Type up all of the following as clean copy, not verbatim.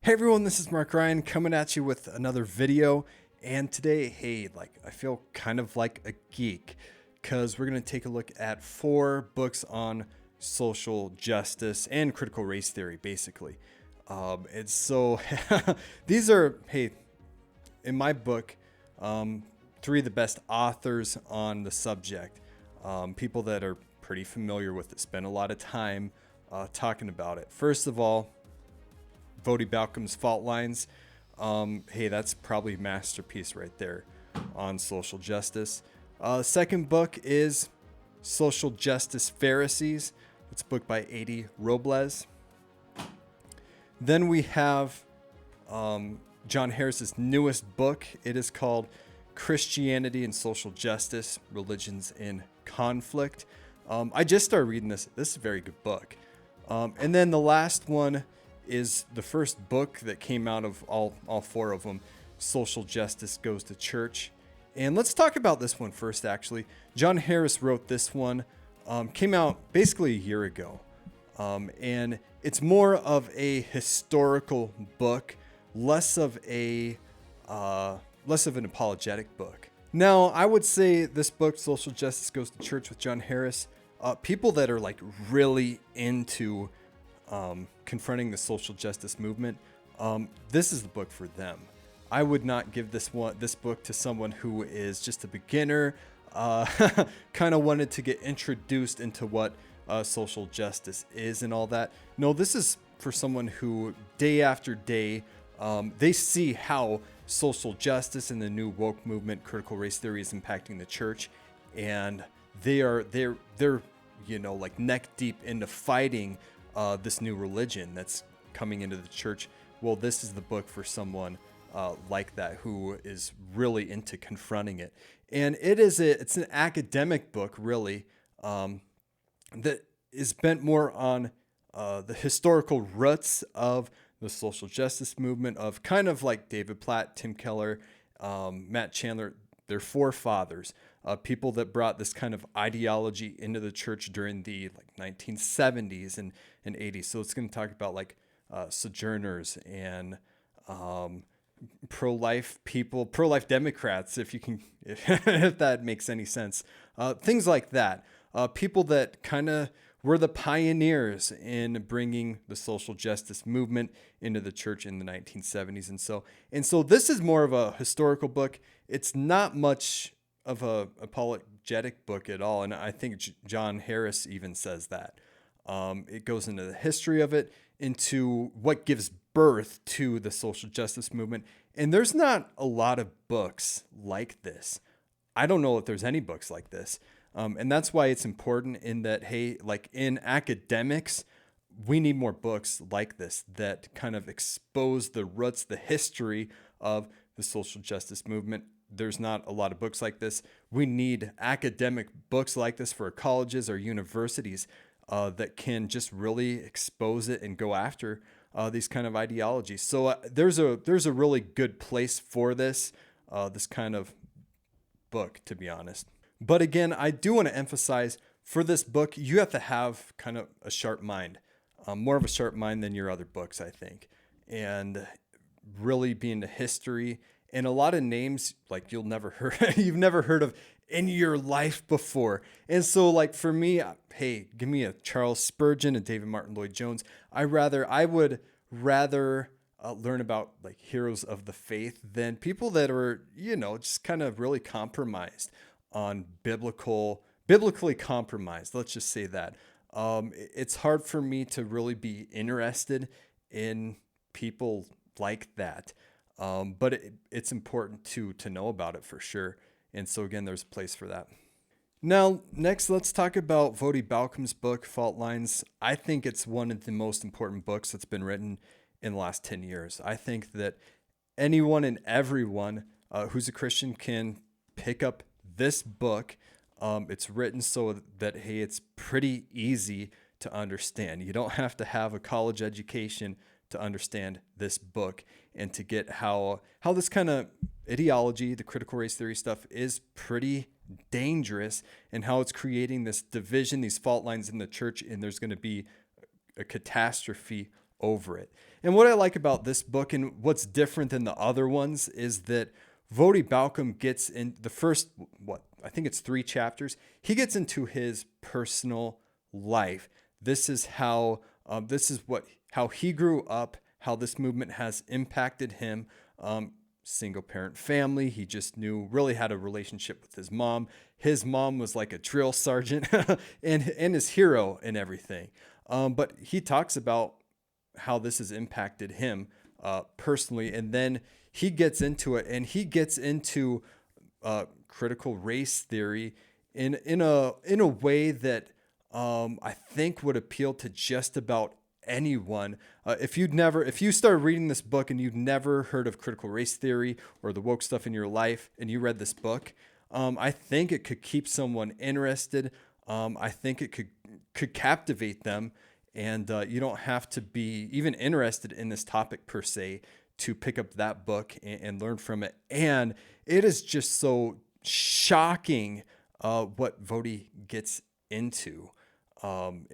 Hey everyone, this is Mark Ryan coming at you with another video. And today, I feel kind of like a geek because we're going to take a look at 4 books on social justice and critical race theory, basically. And so these are, in my book, 3 of the best authors on the subject. People that are pretty familiar with it, spend a lot of time talking about it. First of all, Voddie Baucham's Fault Lines. That's probably a masterpiece right there on social justice. Second book is Social Justice Pharisees. It's a book by Robles. Then we have Jon Harris's newest book. It is called Christianity and Social Justice, Religions in Conflict. I just started reading this. This is a very good book. And then the last one is the first book that came out of all 4 of them, Social Justice Goes to Church. And let's talk about this one first, actually. Jon Harris wrote this one, came out basically a year ago. And it's more of a historical book, less of an apologetic book. Now, I would say this book, Social Justice Goes to Church with Jon Harris, people that are like really into confronting the social justice movement, this is the book for them. I would not give this book to someone who is just a beginner, kind of wanted to get introduced into what social justice is and all that. No, this is for someone who day after day, they see how social justice and the new woke movement, critical race theory, is impacting the church, and they're like neck deep into fighting this new religion that's coming into the church. Well, this is the book for someone like that who is really into confronting it. And it's an academic book, really, that is bent more on the historical roots of the social justice movement, of kind of like David Platt, Tim Keller, Matt Chandler, their forefathers, people that brought this kind of ideology into the church during the 1970s and 80s. So it's going to talk about sojourners and pro-life people, pro-life Democrats, if that makes any sense. Things like that. People that kind of were the pioneers in bringing the social justice movement into the church in the 1970s. And so this is more of a historical book. It's not much of a apologetic book at all. And I think Jon Harris even says that. It goes into the history of it, into what gives birth to the social justice movement. And there's not a lot of books like this. I don't know if there's any books like this. And that's why it's important in that, in academics, we need more books like this that kind of expose the roots, the history of the social justice movement. There's not a lot of books like this. We need academic books like this for colleges or universities that can just really expose it and go after these kind of ideologies. So there's a really good place for this kind of book, to be honest. But again, I do want to emphasize, for this book, you have to have kind of a sharp mind, more of a sharp mind than your other books, I think, and really be into history and a lot of names you've never heard of in your life before. And so for me, give me a Charles Spurgeon and David Martin Lloyd-Jones. I would rather learn about heroes of the faith than people that are, just kind of really compromised on biblically compromised. Let's just say that. It's hard for me to really be interested in people like that. But it's important to know about it for sure. And so again, there's a place for that. Now, next, let's talk about Voddie Baucham's book, Fault Lines. I think it's one of the most important books that's been written in the last 10 years. I think that anyone and everyone who's a Christian can pick up this book. It's written so that, it's pretty easy to understand. You don't have to have a college education to understand this book and to get how this kind of ideology, the critical race theory stuff, is pretty dangerous, and how it's creating this division, these fault lines in the church, and there's going to be a catastrophe over it. And what I like about this book and what's different than the other ones is that Voddie Baucham gets in the first, I think it's 3 chapters. He gets into his personal life. This is how, how he grew up, how this movement has impacted him. Single parent family. He just really had a relationship with his mom. His mom was like a drill sergeant and his hero and everything. But he talks about how this has impacted him personally. And then he gets into it, and he gets into critical race theory in a way that I think would appeal to just about anyone. If you started reading this book and you've never heard of critical race theory or the woke stuff in your life, and you read this book, I think it could keep someone interested. I think it could captivate them, and you don't have to be even interested in this topic per se to pick up that book and learn from it. And it is just so shocking what Voddie gets into.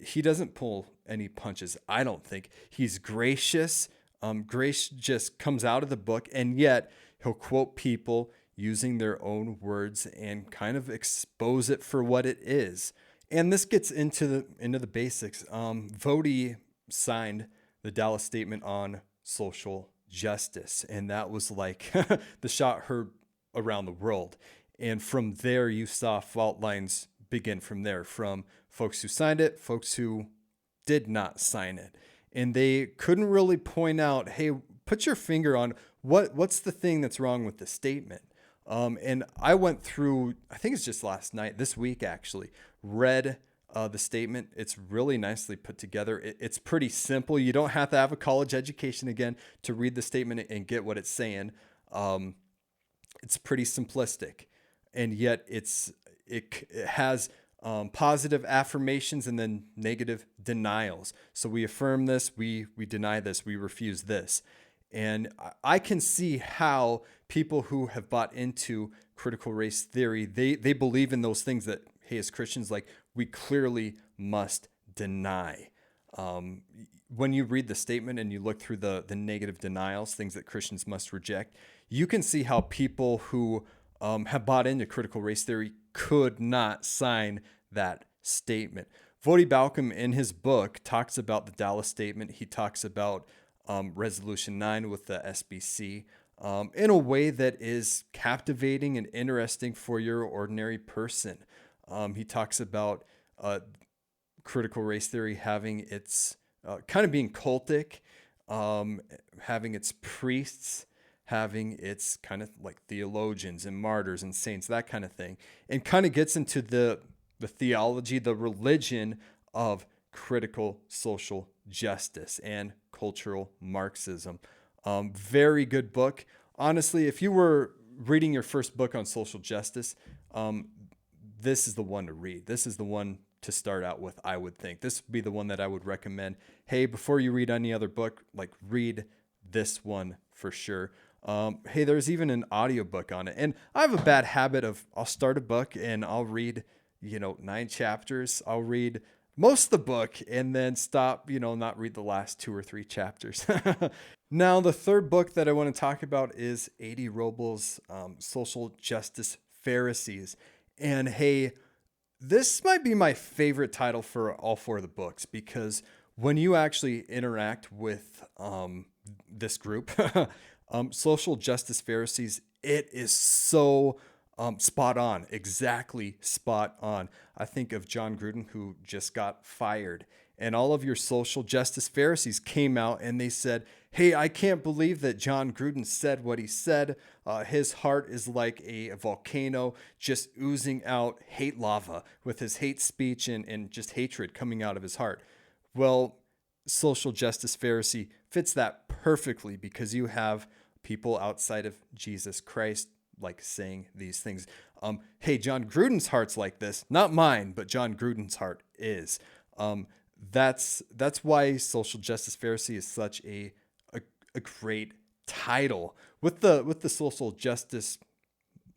He doesn't pull any punches, I don't think. He's gracious. Grace just comes out of the book, and yet he'll quote people using their own words and kind of expose it for what it is. And this gets into the basics. Voddie signed the Dallas Statement on social justice, and that was like the shot heard around the world. And from there, you saw fault lines begin from there, from folks who signed it, folks who did not sign it. And they couldn't really point out, hey, put your finger on what's the thing that's wrong with the statement. And I went through, I think it's just this week actually, read the statement. It's really nicely put together. It's pretty simple. You don't have to have a college education again to read the statement and get what it's saying. It's pretty simplistic, and yet it has positive affirmations and then negative denials. So we affirm this, we deny this, we refuse this. And I can see how people who have bought into critical race theory, they believe in those things that, hey, as Christians, like, we clearly must deny. When you read the statement and you look through the negative denials, things that Christians must reject, you can see how people who have bought into critical race theory could not sign that statement. Voddie Baucham in his book talks about the Dallas Statement. He talks about Resolution 9 with the SBC in a way that is captivating and interesting for your ordinary person. He talks about critical race theory having its kind of being cultic, having its priests, having its kind of like theologians and martyrs and saints, that kind of thing, and kind of gets into the theology, the religion of critical social justice and cultural Marxism. Very good book. Honestly, if you were reading your first book on social justice, this is the one to read. This is the one to start out with, I would think. This would be the one that I would recommend. Hey, before you read any other book, like, read this one for sure. Hey, there's even an audiobook on it. And I have a bad habit of, I'll start a book and I'll read, 9 chapters. I'll read most of the book and then stop, not read the last 2 or 3 chapters. Now, the third book that I want to talk about is A.D. Robles' Social Justice Pharisees. And hey, this might be my favorite title for all 4 of the books, because when you actually interact with this group, Social Justice Pharisees, it is so spot on, exactly spot on. I think of Jon Gruden, who just got fired, and all of your social justice Pharisees came out and they said, hey, I can't believe that Jon Gruden said what he said. His heart is like a volcano just oozing out hate lava with his hate speech and just hatred coming out of his heart. Well, Social Justice Pharisee fits that perfectly, because you have people outside of Jesus Christ like saying these things. Hey, Jon Gruden's heart's like this, not mine, but Jon Gruden's heart is. That's why Social Justice Pharisee is such a great title. With the social justice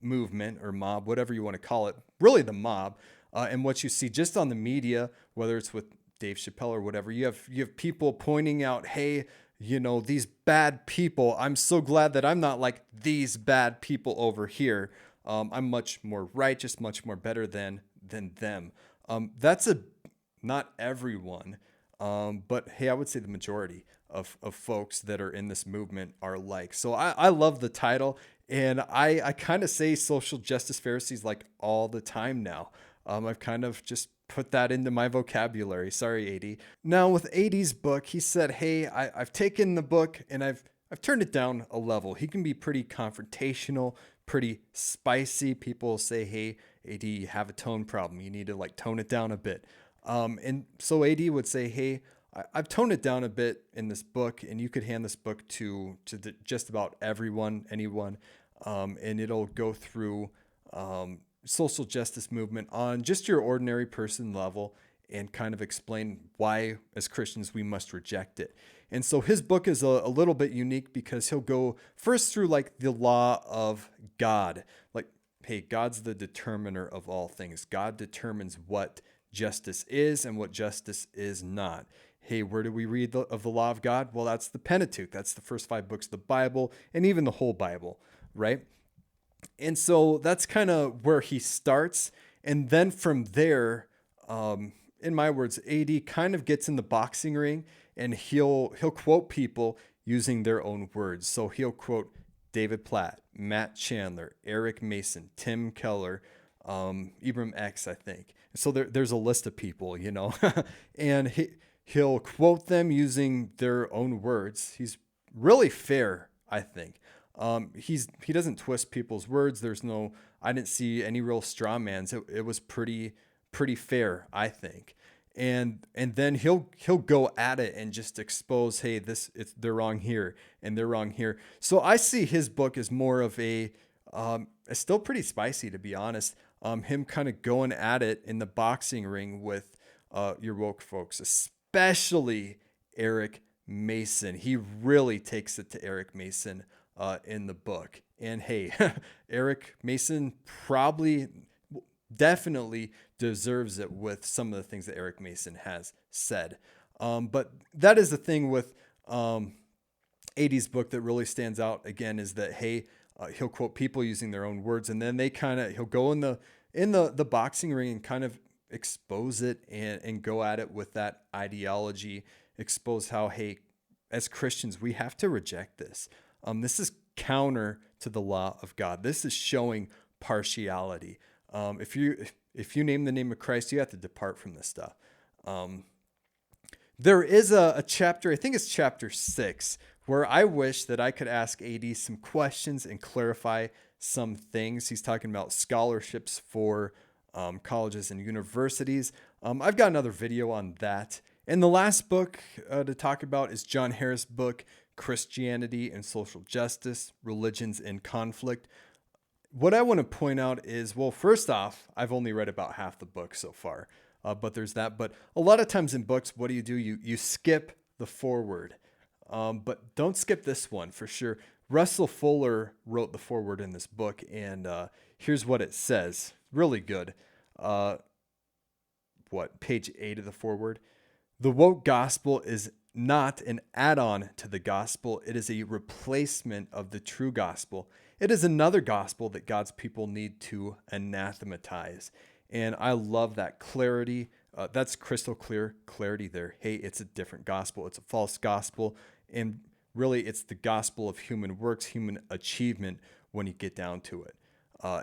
movement or mob, whatever you want to call it, really the mob, and what you see just on the media, whether it's with Dave Chappelle or whatever, you have people pointing out, hey, these bad people. I'm so glad that I'm not like these bad people over here. I'm much more righteous, much more better than them. That's not everyone, but hey, I would say the majority of folks that are in this movement are like. So I love the title, and I kind of say social justice Pharisees like all the time now. I've kind of just put that into my vocabulary. Sorry, AD. Now with AD's book, he said, hey, I've taken the book and I've turned it down a level. He can be pretty confrontational, pretty spicy. People say, hey, AD, you have a tone problem. You need to like tone it down a bit. And so AD would say, hey, I've toned it down a bit in this book, and you could hand this book to just about anyone, and it'll go through social justice movement on just your ordinary person level and kind of explain why, as Christians, we must reject it. And so his book is a little bit unique because he'll go first through like the law of God. Like, hey, God's the determiner of all things. God determines what justice is and what justice is not. Hey, where do we read of the law of God? Well, that's the Pentateuch. That's the first 5 books of the Bible and even the whole Bible, right? And so that's kind of where he starts. And then from there, in my words, AD kind of gets in the boxing ring, and he'll quote people using their own words. So he'll quote David Platt, Matt Chandler, Eric Mason, Tim Keller, Ibram X, I think. So there's a list of people, and he'll quote them using their own words. He's really fair, I think. He doesn't twist people's words. I didn't see any real straw mans. It was pretty fair, I think. And then he'll go at it and just expose, hey, they're wrong here and they're wrong here. So I see his book as more of it's still pretty spicy, to be honest. Him kind of going at it in the boxing ring with your woke folks, especially Eric Mason. He really takes it to Eric Mason in the book. And hey, Eric Mason definitely deserves it with some of the things that Eric Mason has said. But that is the thing with AD's book that really stands out again, is that, hey, he'll quote people using their own words, and then he'll go in the boxing ring and kind of expose it and go at it with that ideology, expose how, hey, as Christians, we have to reject this. This is counter to the law of God. This is showing partiality. If you name the name of Christ, you have to depart from this stuff. There is a chapter, I think it's chapter 6, where I wish that I could ask AD some questions and clarify some things. He's talking about scholarships for colleges and universities. I've got another video on that. And the last book to talk about is Jon Harris' book, Christianity and Social Justice, Religions in Conflict. What I want to point out is, well, first off, I've only read about half the book so far, but there's that. But a lot of times in books, what do? You skip the foreword, but don't skip this one for sure. Russell Fuller wrote the foreword in this book, and here's what it says. Really good. Page 8 of the foreword? The woke gospel is not an add-on to the gospel. It is a replacement of the true gospel. It is another gospel that God's people need to anathematize. And I love that clarity. That's crystal clear clarity there. Hey, it's a different gospel. It's a false gospel. And really, it's the gospel of human works, human achievement when you get down to it.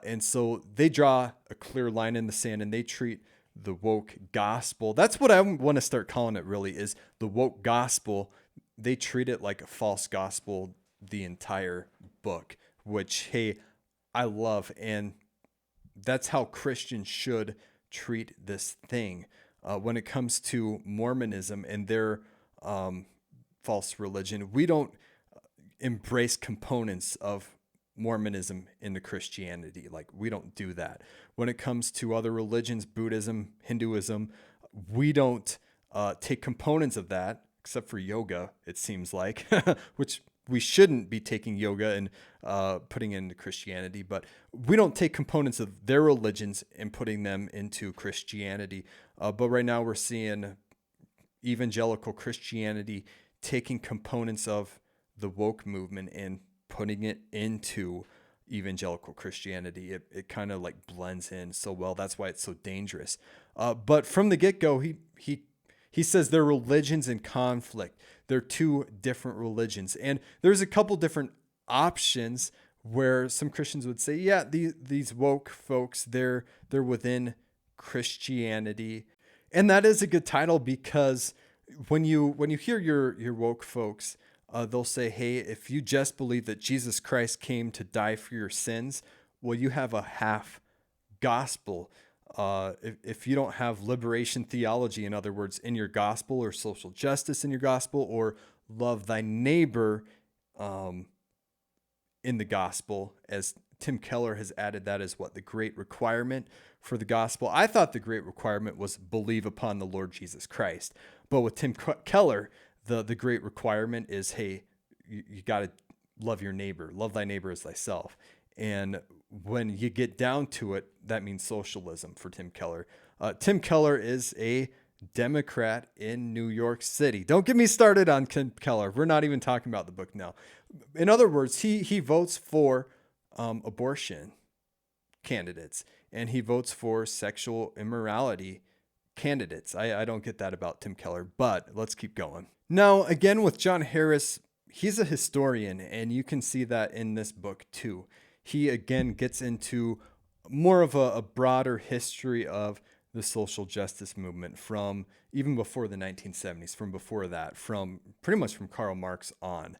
And so they draw a clear line in the sand, and they treat the woke gospel. That's what I want to start calling it, really, is the woke gospel. They treat it like a false gospel the entire book, which, hey, I love. And that's how Christians should treat this thing. When it comes to Mormonism and their false religion, we don't embrace components of Mormonism into Christianity. Like, we don't do that. When it comes to other religions, Buddhism, Hinduism, we don't take components of that, except for yoga, it seems like, which we shouldn't be taking yoga and putting into Christianity, but we don't take components of their religions and putting them into Christianity. But right now we're seeing evangelical Christianity taking components of the woke movement and putting it into evangelical Christianity. It kind of like blends in so well. That's why it's so dangerous. But from the get-go, he says they're religions in conflict. They're two different religions. And there's a couple different options where some Christians would say, yeah, these woke folks, they're within Christianity. And that is a good title, because when you hear your woke folks, they'll say, hey, if you just believe that Jesus Christ came to die for your sins, well, you have a half gospel. If you don't have liberation theology, in other words, in your gospel, or social justice in your gospel, or love thy neighbor in the gospel, as Tim Keller has added that as the great requirement for the gospel. I thought the great requirement was believe upon the Lord Jesus Christ. But with Tim Keller, the great requirement is, hey, you got to love your neighbor, love thy neighbor as thyself. And when you get down to it, that means socialism for Tim Keller. Tim Keller is a Democrat in New York City. Don't get me started on Tim Keller. We're not even talking about the book now. In other words, he votes for abortion candidates, and he votes for sexual immorality candidates. I don't get that about Tim Keller, but let's keep going. Now, again, with Jon Harris, he's a historian, and you can see that in this book too. He, again, gets into more of a broader history of the social justice movement from even before the 1970s, from before that, from pretty much from Karl Marx on,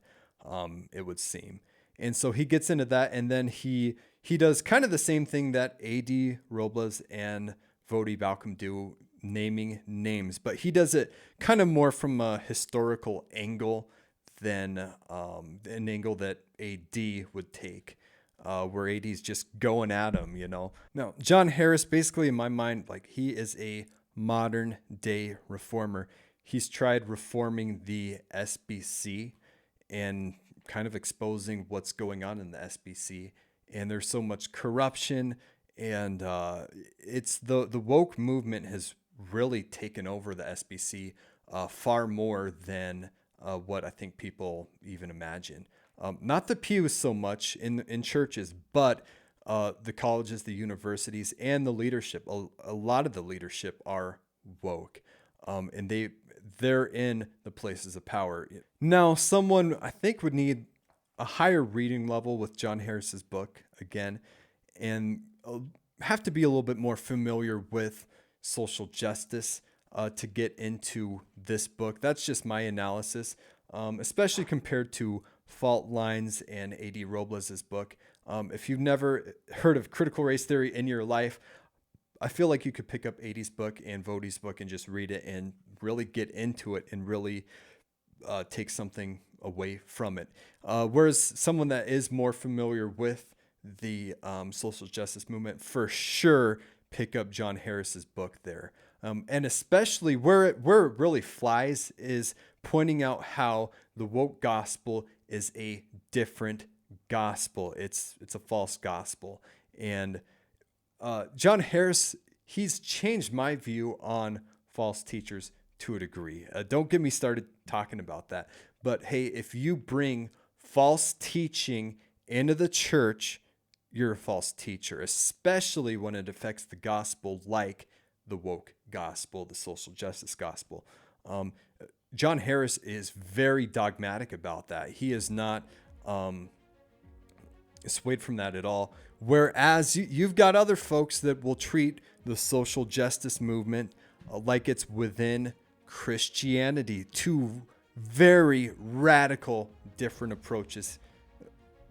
it would seem. And so he gets into that, and then he does kind of the same thing that A.D. Robles and Voddie Baucham do, naming names, but he does it kind of more from a historical angle than an angle that A.D. would take, where A.D.'s just going at him, Now, Jon Harris, basically in my mind, he is a modern day reformer. He's tried reforming the SBC and kind of exposing what's going on in the SBC. And there's so much corruption, and it's the woke movement has really taken over the SBC far more than what I think people even imagine. Not the pews so much in churches, but the colleges, the universities, and the leadership. A lot of the leadership are woke, and they're in the places of power. Now, someone I think would need a higher reading level with Jon Harris's book again, and have to be a little bit more familiar with social justice to get into this book. That's just my analysis, especially compared to Fault Lines and A.D. Robles' book. If you've never heard of critical race theory in your life, I feel like you could pick up A.D.'s book and Voddie's book and just read it and really get into it and really take something away from it. Whereas someone that is more familiar with the social justice movement, for sure, pick up Jon Harris's book there. And especially where it really flies is pointing out how the woke gospel is a different gospel. It's a false gospel. And Jon Harris, he's changed my view on false teachers to a degree. Don't get me started talking about that. But hey, if you bring false teaching into the church, you're a false teacher, especially when it affects the gospel, like the woke gospel, the social justice gospel. Jon Harris is very dogmatic about that. He is not swayed from that at all. Whereas you've got other folks that will treat the social justice movement like it's within Christianity. Two very radical different approaches.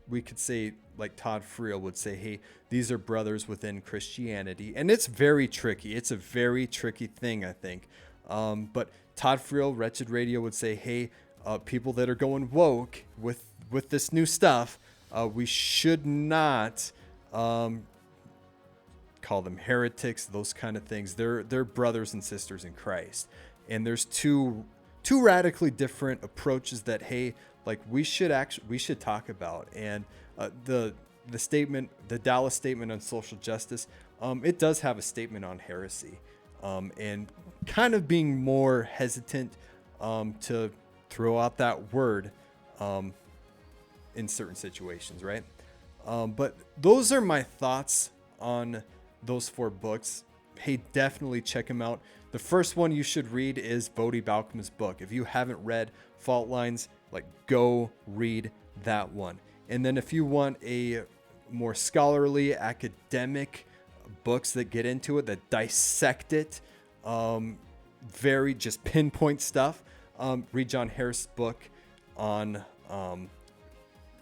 We could say, like Todd Friel would say, hey, these are brothers within Christianity. And it's very tricky. It's a very tricky thing, I think. But Todd Friel, Wretched Radio, would say, hey, people that are going woke with this new stuff, we should not call them heretics, those kind of things. They're brothers and sisters in Christ. And there's two radically different approaches that, hey, like we should talk about. And the statement, the Dallas Statement on Social Justice, it does have a statement on heresy. and kind of being more hesitant to throw out that word in certain situations, right? But those are my thoughts on those 4 books. Hey, definitely check them out. The first one you should read is Voddie Baucham's book. If you haven't read Fault Lines, like, go read that one. And then if you want a more scholarly, academic books that get into it, that dissect it, very just pinpoint stuff, read Jon Harris' book on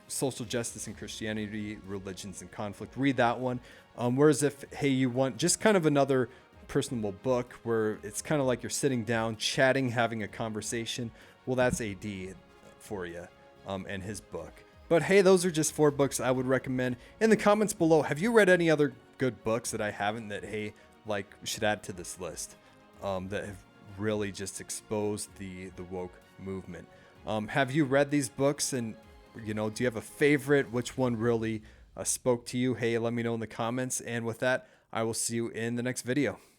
social justice and Christianity, religions and conflict. Read that one. Whereas if, hey, you want just kind of another personable book where it's kind of like you're sitting down, chatting, having a conversation, well, that's AD for you, and his book. But hey, those are just 4 books I would recommend. In the comments below, have you read any other good books that I haven't that, hey, like, should add to this list, that have really just exposed the woke movement? Have you read these books, and do you have a favorite? Which one really spoke to you? Hey, let me know in the comments. And with that, I will see you in the next video.